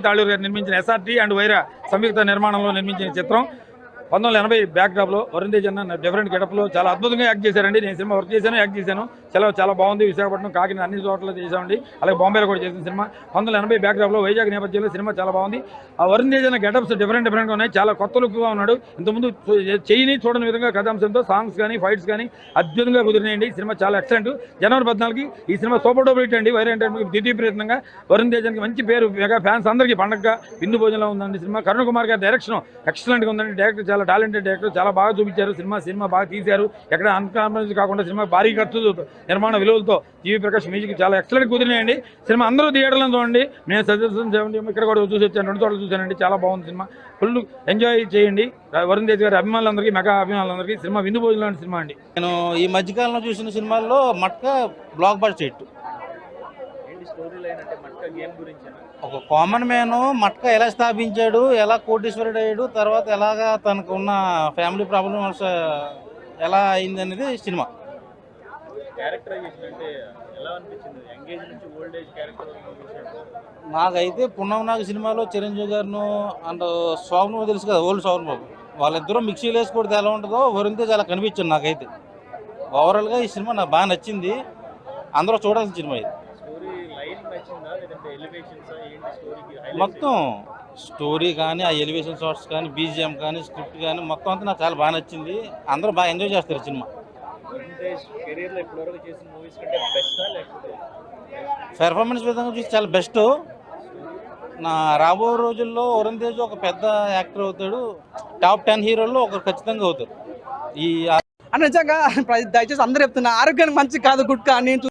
తాళూరు గారు నిర్మించిన SRT and Wyra సంయుక్త నిర్మాణంలో నిర్మించిన చిత్రం 1980 బ్యాక్ డ్రాప్ లో వరుణ్ తేజ్ అన్న డిఫరెంట్ గెటప్ లో చాలా అద్భుతంగా యాక్ట్ చేశారండి. నేను సినిమా వర్క్ చేశాను, యాక్ట్ చేశాను. చాలా బాగుంది. విశాఖపట్నం, కాకినాడ అన్ని చోట్ల చేసామండి. అలాగే బాంబేలో కూడా చేసిన సినిమా 1980 బ్యాక్ డ్రాప్ లో వైజాగ్ నేపథ్యంలో సినిమా చాలా బాగుంది. ఆ వరుణ్ తేజ్ అన్న గెటప్స్ డిఫరెంట్ గా ఉన్నాయి. చాలా కొత్త లుక్ గా ఉన్నాడు. ఇంతకుముందు చేయని చూడని విధంగా కథాంశంతో సాంగ్స్ కానీ ఫైట్స్ కానీ అద్భుతంగా కుదిరినాయండి. సినిమా చాలా ఎక్సలెంట్. జనవరి 14కి ఈ సినిమా సూపర్ డూపర్ హిట్ అండి. వైరా ఎంటర్టైన్మెంట్ ద్వితీయ ప్రయత్నంగా వరుణ్ తేజ్ అనికి మంచి పేరు, మెగా ఫ్యాన్స్ అందరికీ పండగగా విందు భోజనంలో ఉందండి. సినిమా కరుణ్ కుమార్ గారి డైరెక్షన్ ఎక్సలెంట్ గా ఉందండి. డైరెక్టర్ చాలా టాలెంటెడ్ డైరెక్టర్, చాలా బాగా చూపించారు. సినిమా బాగా తీశారు. ఎక్కడ అన్కాంప్రమైజ్ కాకుండా సినిమా భారీ ఖర్చు నిర్మాణ విలువలతో జీవి ప్రకాష్ మ్యూజిక్ చాలా ఎక్సలెంట్ కుదిరినాయండి. సినిమా అందరూ థియేటర్లో చూడండి. నేను సజెషన్ చేయండి. ఇక్కడ కూడా చూసి వచ్చాను, 2 చోట్ల చూశానండి. చాలా బాగుంది సినిమా. ఫుల్ ఎంజాయ్ చేయండి. వరుణ్ తేజ్ గారి అభిమానులందరికీ, మెగా అభిమానులందరికీ సినిమా విందు భోజనం లాంటి సినిమా అండి. నేను ఈ మధ్యకాలంలో చూసిన సినిమాల్లో మట్కా బ్లాక్ బస్టర్ హిట్. ఒక కామన్ మ్యాన్ మట్కా ఎలా స్థాపించాడు, ఎలా కోటీశ్వరుడు అయ్యాడు, తర్వాత ఎలాగా తనకు ఉన్న ఫ్యామిలీ ప్రాబ్లమ్స్ ఎలా అయింది అనేది సినిమా. నాకైతే పున్నమనాగ సినిమాలో చిరంజీవి గారిను అండ్ శోభన్ బాబు తెలుసు కదా, ఓల్డ్ శోభన్ బాబు, వాళ్ళిద్దరూ మిక్సీలు వేసి కొడితే ఎలా ఉంటుందో వరుణ్ తేజ్ అలా కనిపించింది నాకైతే. ఓవరాల్గా ఈ సినిమా నాకు బాగా నచ్చింది. అందరూ చూడాల్సిన సినిమా ఇది. మొత్తం స్టోరీ కానీ, ఆ ఎలివేషన్ షాట్స్ కానీ, బీజిఎం కానీ, స్క్రిప్ట్ కానీ మొత్తం అంతా నాకు చాలా బాగా నచ్చింది. అందరూ బాగా ఎంజాయ్ చేస్తారు ఈ సినిమా. పెర్ఫార్మెన్స్ విధంగా చూసి చాలా బెస్ట్. నా రాబో రోజుల్లో వరుణ్ తేజ్ ఒక పెద్ద యాక్టర్ అవుతాడు. టాప్ 10 హీరోల్లో ఒకరు ఖచ్చితంగా అవుతారు. ఈ నిజంగా దయచేసి అందరూ చెప్తున్నా, ఆరోగ్యానికి మంచి కాదు గుట్కా. నేను